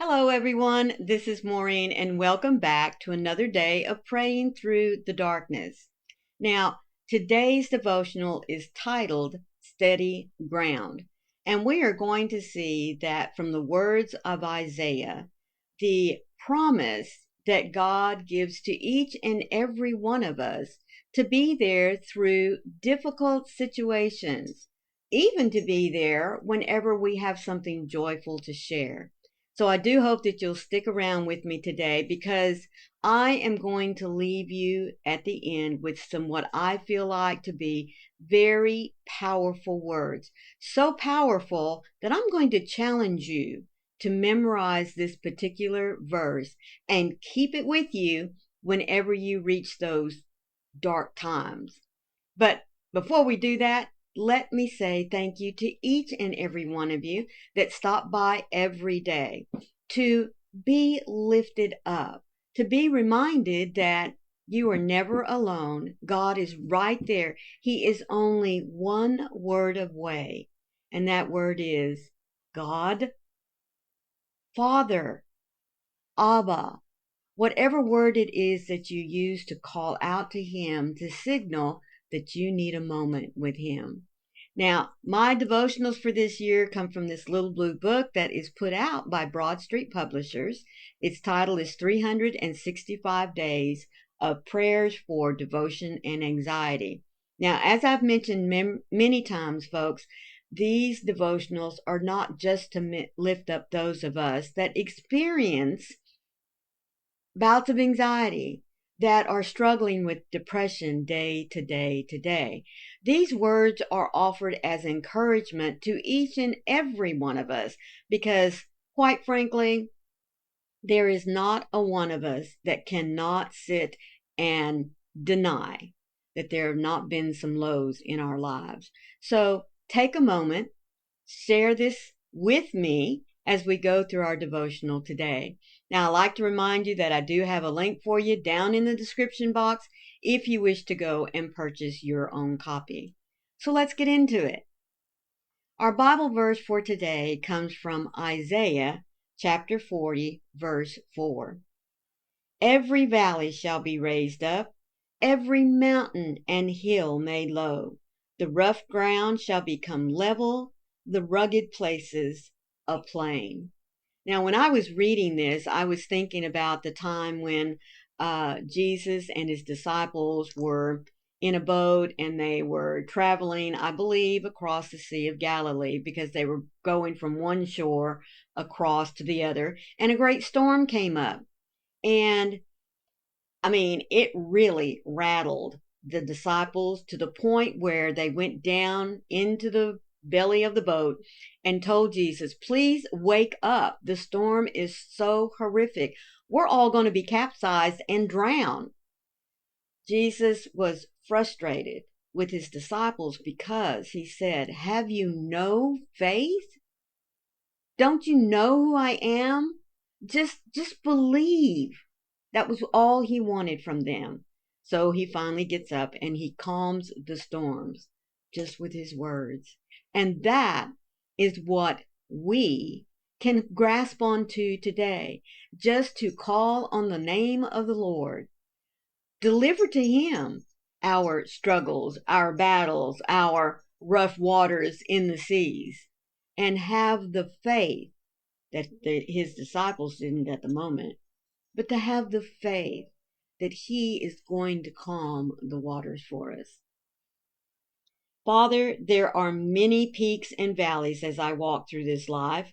Hello, everyone. This is Maureen, and welcome back to another day of praying through the darkness. Now, today's devotional is titled Steady Ground, and we are going to see that from the words of Isaiah, the promise that God gives to each and every one of us to be there through difficult situations, even to be there whenever we have something joyful to share. So I do hope that you'll stick around with me today because I am going to leave you at the end with some what I feel like to be very powerful words. So powerful that I'm going to challenge you to memorize this particular verse and keep it with you whenever you reach those dark times. But before we do that, let me say thank you to each and every one of you that stop by every day to be lifted up, to be reminded that you are never alone. God is right there. He is only one word away, and that word is God, Father, Abba. Whatever word it is that you use to call out to Him to signal that you need a moment with Him. Now, my devotionals for this year come from this little blue book that is put out by Broad Street Publishers. Its title is 365 Days of Prayers for Devotion and Anxiety. Now, as I've mentioned many times, folks, these devotionals are not just to lift up those of us that experience bouts of anxiety, that are struggling with depression day to day to day. These words are offered as encouragement to each and every one of us because, quite frankly, there is not a one of us that cannot sit and deny that there have not been some lows in our lives. So take a moment, share this with me as we go through our devotional today. Now, I'd like to remind you that I do have a link for you down in the description box if you wish to go and purchase your own copy. So let's get into it. Our Bible verse for today comes from Isaiah chapter 40, verse 4. Every valley shall be raised up, every mountain and hill made low. The rough ground shall become level, the rugged places a plain. Now, when I was reading this, I was thinking about the time when Jesus and his disciples were in a boat and they were traveling, I believe, across the Sea of Galilee because they were going from one shore across to the other, and a great storm came up. And it really rattled the disciples to the point where they went down into the belly of the boat and told Jesus, please wake up. The storm is so horrific. We're all going to be capsized and drown. Jesus was frustrated with his disciples because he said, have you no faith? Don't you know who I am? Just believe. That was all he wanted from them. So he finally gets up and he calms the storms just with his words. And that is what we can grasp onto today. Just to call on the name of the Lord. Deliver to him our struggles, our battles, our rough waters in the seas. And have the faith that his disciples didn't at the moment, but to have the faith that he is going to calm the waters for us. Father, there are many peaks and valleys as I walk through this life.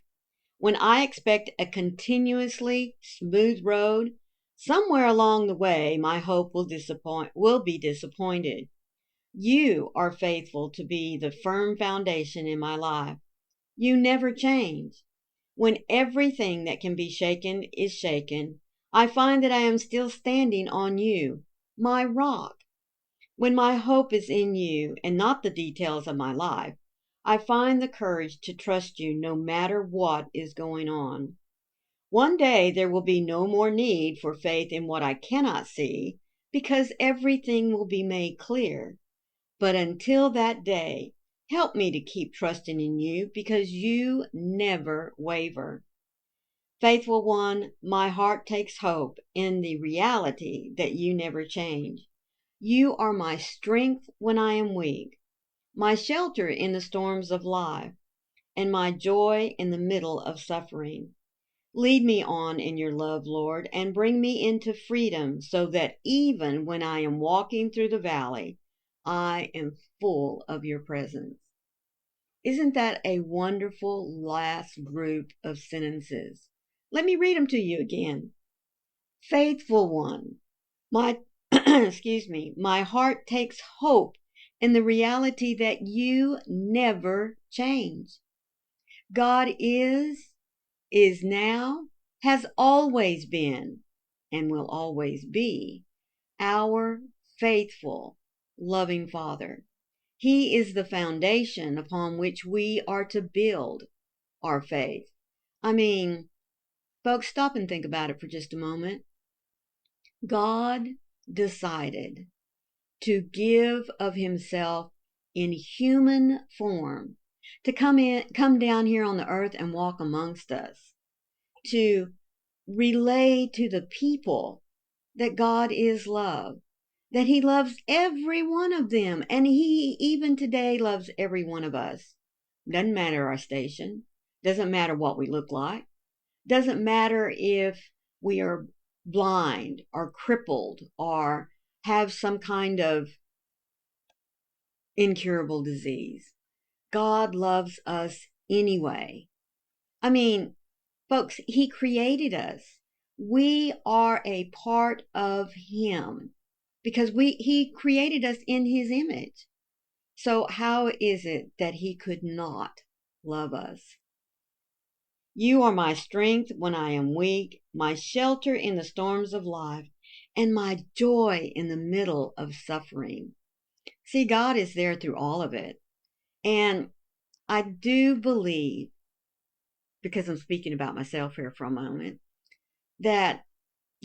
When I expect a continuously smooth road, somewhere along the way my hope will be disappointed. You are faithful to be the firm foundation in my life. You never change. When everything that can be shaken is shaken, I find that I am still standing on you, my rock. When my hope is in you and not the details of my life, I find the courage to trust you no matter what is going on. One day there will be no more need for faith in what I cannot see because everything will be made clear. But until that day, help me to keep trusting in you because you never waver. Faithful one, my heart takes hope in the reality that you never change. You are my strength when I am weak, my shelter in the storms of life, and my joy in the middle of suffering. Lead me on in your love, Lord, and bring me into freedom so that even when I am walking through the valley, I am full of your presence. Isn't that a wonderful last group of sentences? Let me read them to you again. Faithful one, my excuse me, my heart takes hope in the reality that you never change. God is now, has always been, and will always be our faithful, loving Father. He is the foundation upon which we are to build our faith. I mean, folks, stop and think about it for just a moment. God decided to give of himself in human form, to come down here on the earth and walk amongst us, to relay to the people that God is love, that he loves every one of them, and he even today loves every one of us. Doesn't matter our station, doesn't matter what we look like, doesn't matter if we are blind or crippled or have some kind of incurable disease. God loves us anyway. I mean, folks, he created us. We are a part of him because he created us in his image. So how is it that he could not love us? You are my strength when I am weak, my shelter in the storms of life, and my joy in the middle of suffering. See, God is there through all of it. And I do believe, because I'm speaking about myself here for a moment, that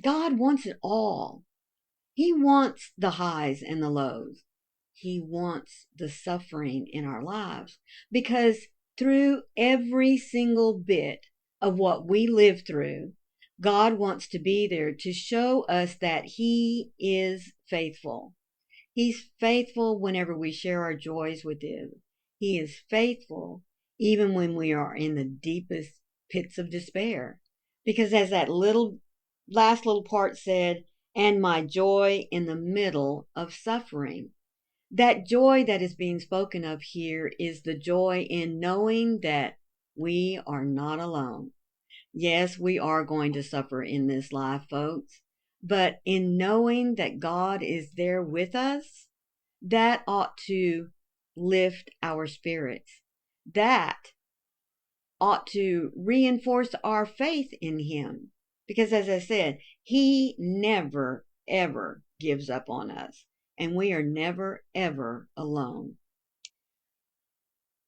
God wants it all. He wants the highs and the lows. He wants the suffering in our lives because through every single bit of what we live through, God wants to be there to show us that he is faithful. He's faithful whenever we share our joys with him. He is faithful even when we are in the deepest pits of despair. Because as that last little part said, and my joy in the middle of suffering. That joy that is being spoken of here is the joy in knowing that we are not alone. Yes, we are going to suffer in this life, folks, but in knowing that God is there with us, that ought to lift our spirits. That ought to reinforce our faith in him. Because as I said, he never, ever gives up on us. And we are never, ever alone.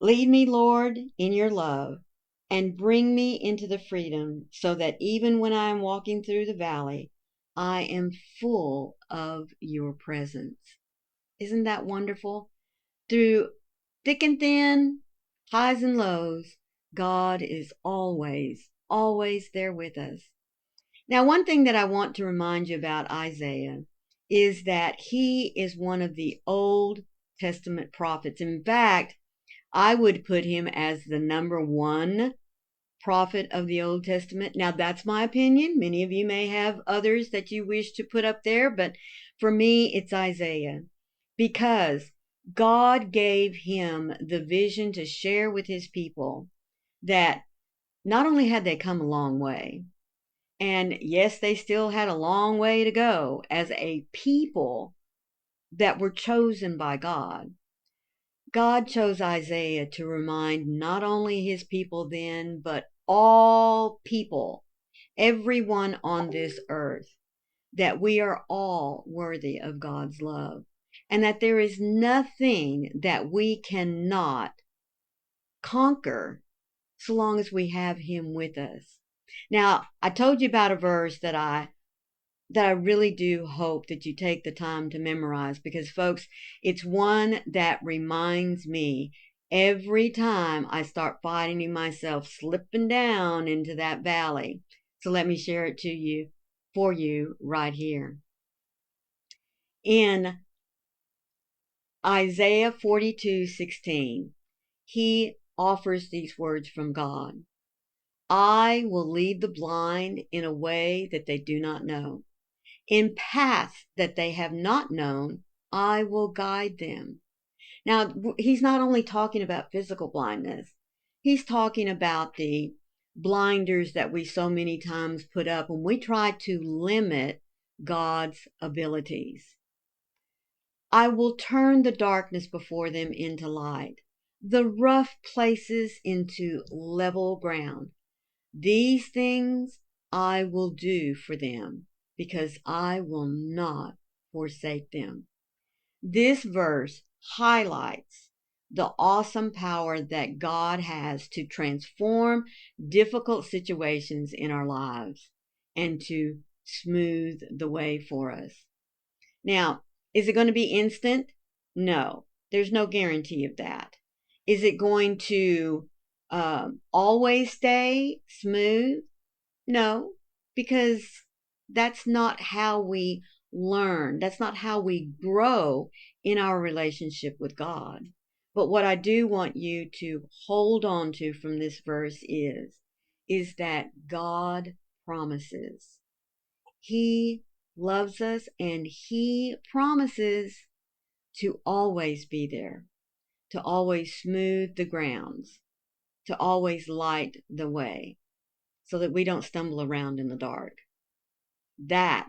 Lead me, Lord, in your love, and bring me into the freedom so that even when I am walking through the valley, I am full of your presence. Isn't that wonderful? Through thick and thin, highs and lows, God is always, always there with us. Now, one thing that I want to remind you about Isaiah is that he is one of the Old Testament prophets. In fact, I would put him as the number one prophet of the Old Testament. Now, that's my opinion. Many of you may have others that you wish to put up there, but for me, it's Isaiah because God gave him the vision to share with his people that not only had they come a long way, and yes, they still had a long way to go as a people that were chosen by God. God chose Isaiah to remind not only his people then, but all people, everyone on this earth, that we are all worthy of God's love and that there is nothing that we cannot conquer so long as we have him with us. Now, I told you about a verse that I really do hope that you take the time to memorize because, folks, it's one that reminds me every time I start finding myself slipping down into that valley. So let me share it for you right here. In Isaiah 42:16, he offers these words from God. I will lead the blind in a way that they do not know. In paths that they have not known, I will guide them. Now, he's not only talking about physical blindness, he's talking about the blinders that we so many times put up when we try to limit God's abilities. I will turn the darkness before them into light, the rough places into level ground. These things I will do for them, because I will not forsake them. This verse highlights the awesome power that God has to transform difficult situations in our lives and to smooth the way for us. Now, is it going to be instant? No, there's no guarantee of that. Is it going to always stay smooth? No, because that's not how we learn. That's not how we grow in our relationship with God. But what I do want you to hold on to from this verse is that God promises. He loves us and he promises to always be there, to always smooth the grounds, to always light the way so that we don't stumble around in the dark. That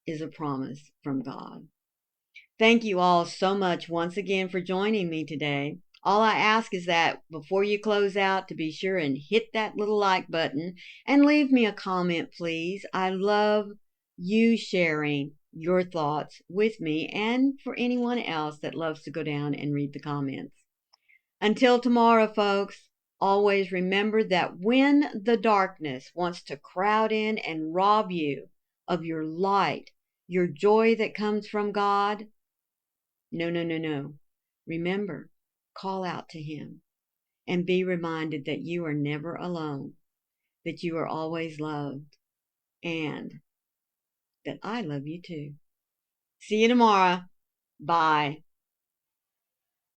is a promise from God. Thank you all so much once again for joining me today. All I ask is that before you close out, to be sure and hit that little like button and leave me a comment, please. I love you sharing your thoughts with me and for anyone else that loves to go down and read the comments. Until tomorrow, folks, always remember that when the darkness wants to crowd in and rob you of your light, your joy that comes from God, no. Remember, call out to him and be reminded that you are never alone, that you are always loved, and that I love you too. See you tomorrow. Bye.